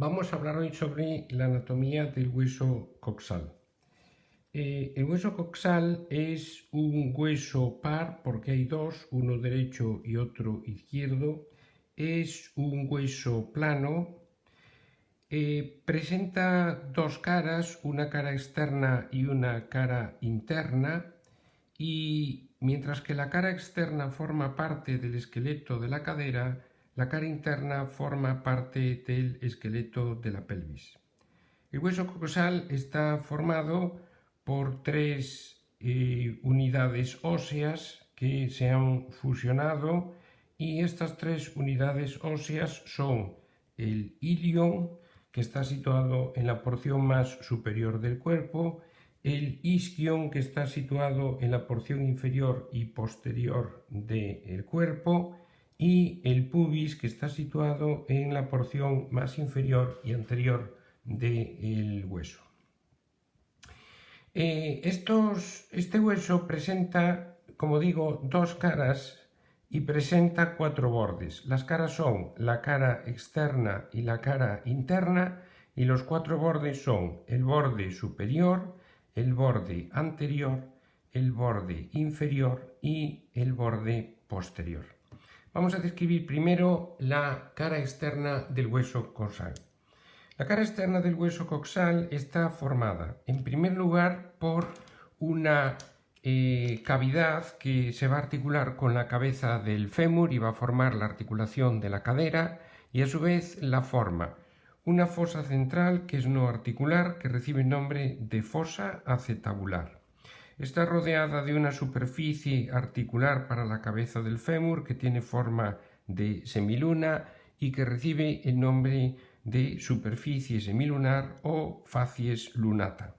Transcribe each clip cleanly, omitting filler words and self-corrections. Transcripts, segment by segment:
Vamos a hablar hoy sobre la anatomía del hueso coxal. El hueso coxal es un hueso par porque hay dos, uno derecho y otro izquierdo. Es un hueso plano. Presenta dos caras, una cara externa y una cara interna. Y mientras que la cara externa forma parte del esqueleto de la cadera, la cara interna forma parte del esqueleto de la pelvis. El hueso coxal está formado por tres unidades óseas que se han fusionado, y estas tres unidades óseas son el ilion, que está situado en la porción más superior del cuerpo, el isquion, que está situado en la porción inferior y posterior del cuerpo, y el pubis, que está situado en la porción más inferior y anterior del hueso. Este hueso presenta, como digo, dos caras y presenta cuatro bordes. Las caras son la cara externa y la cara interna, y los cuatro bordes son el borde superior, el borde anterior, el borde inferior y el borde posterior. Vamos a describir primero la cara externa del hueso coxal. La cara externa del hueso coxal está formada, en primer lugar, por una cavidad que se va a articular con la cabeza del fémur y va a formar la articulación de la cadera, y a su vez la forma una fosa central que es no articular, que recibe el nombre de fosa acetabular. Está rodeada de una superficie articular para la cabeza del fémur que tiene forma de semiluna y que recibe el nombre de superficie semilunar o facies lunata.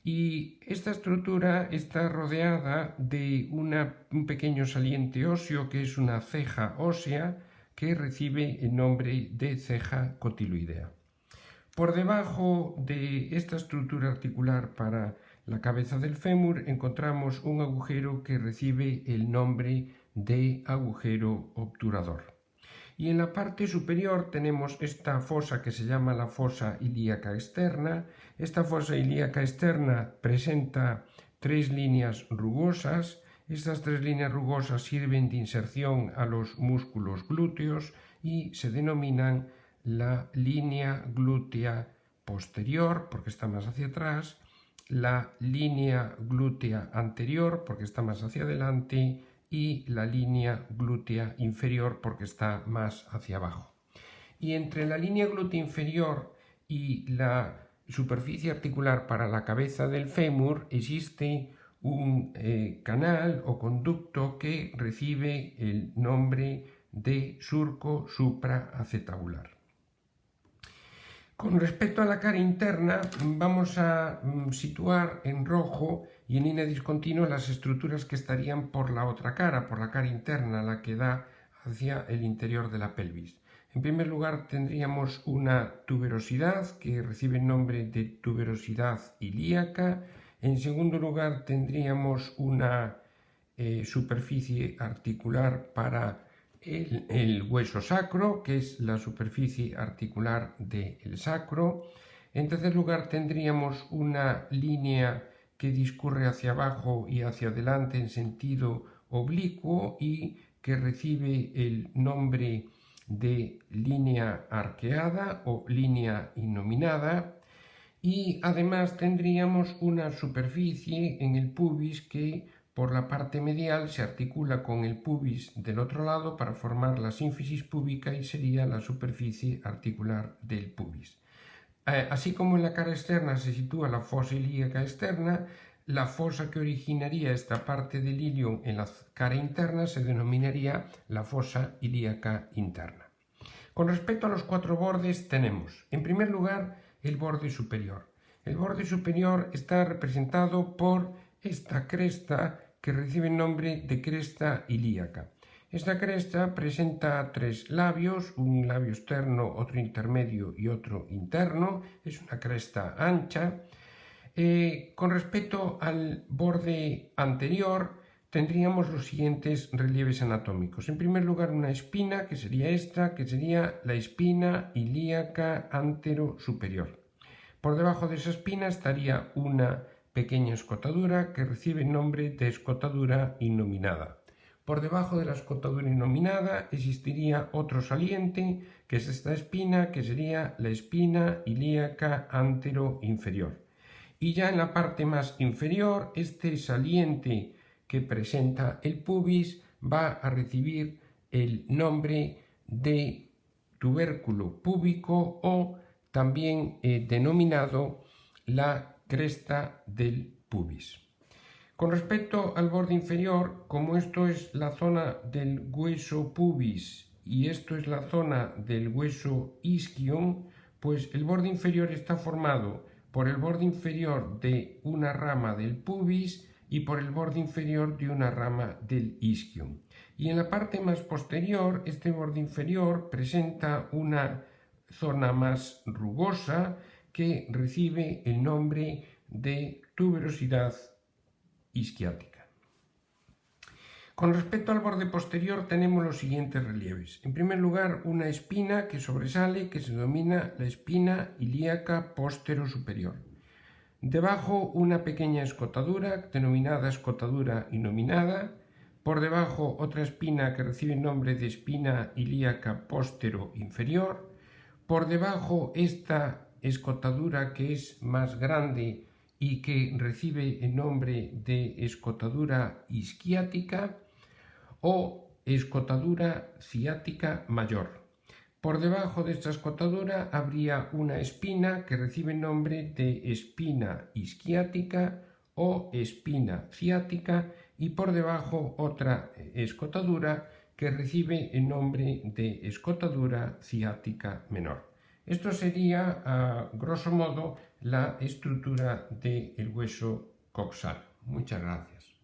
Y esta estructura está rodeada de un pequeño saliente óseo que es una ceja ósea que recibe el nombre de ceja cotiloidea. Por debajo de esta estructura articular para la cabeza del fémur encontramos un agujero que recibe el nombre de agujero obturador. Y en la parte superior tenemos esta fosa que se llama la fosa ilíaca externa. Esta fosa ilíaca externa presenta tres líneas rugosas. Estas tres líneas rugosas sirven de inserción a los músculos glúteos y se denominan la línea glútea posterior, porque está más hacia atrás, la línea glútea anterior, porque está más hacia adelante, y la línea glútea inferior, porque está más hacia abajo. Y entre la línea glútea inferior y la superficie articular para la cabeza del fémur existe un canal o conducto que recibe el nombre de surco supraacetabular. Con respecto a la cara interna, vamos a situar en rojo y en línea discontinua las estructuras que estarían por la otra cara, por la cara interna, la que da hacia el interior de la pelvis. En primer lugar tendríamos una tuberosidad que recibe el nombre de tuberosidad ilíaca. En segundo lugar tendríamos una superficie articular para el hueso sacro, que es la superficie articular del sacro. En tercer lugar tendríamos una línea que discurre hacia abajo y hacia adelante en sentido oblicuo y que recibe el nombre de línea arqueada o línea innominada. Y además tendríamos una superficie en el pubis que por la parte medial se articula con el pubis del otro lado para formar la sínfisis púbica y sería la superficie articular del pubis. Así como en la cara externa se sitúa la fosa ilíaca externa, la fosa que originaría esta parte del ilion en la cara interna se denominaría la fosa ilíaca interna. Con respecto a los cuatro bordes tenemos, en primer lugar, el borde superior. El borde superior está representado por esta cresta que recibe el nombre de cresta ilíaca. Esta cresta presenta tres labios, un labio externo, otro intermedio y otro interno. Es una cresta ancha. Con respecto al borde anterior, tendríamos los siguientes relieves anatómicos. En primer lugar, una espina, que sería esta, que sería la espina ilíaca antero-superior. Por debajo de esa espina estaría una pequeña escotadura que recibe el nombre de escotadura innominada. Por debajo de la escotadura innominada existiría otro saliente, que es esta espina, que sería la espina ilíaca antero-inferior. Y ya en la parte más inferior, este saliente que presenta el pubis va a recibir el nombre de tubérculo púbico o también denominado la cresta del pubis. Con respecto al borde inferior, como esto es la zona del hueso pubis y esto es la zona del hueso isquion, pues el borde inferior está formado por el borde inferior de una rama del pubis y por el borde inferior de una rama del isquion. Y en la parte más posterior, este borde inferior presenta una zona más rugosa que recibe el nombre de tuberosidad isquiática. Con respecto al borde posterior tenemos los siguientes relieves. En primer lugar, una espina que sobresale, que se denomina la espina ilíaca postero-superior. Debajo una pequeña escotadura, denominada escotadura innominada. Por debajo otra espina que recibe el nombre de espina ilíaca postero-inferior. Por debajo esta escotadura que es más grande y que recibe el nombre de escotadura isquiática o escotadura ciática mayor. Por debajo de esta escotadura habría una espina que recibe el nombre de espina isquiática o espina ciática y por debajo otra escotadura que recibe el nombre de escotadura ciática menor. Esto sería, a grosso modo, la estructura del hueso coxal. Muchas gracias.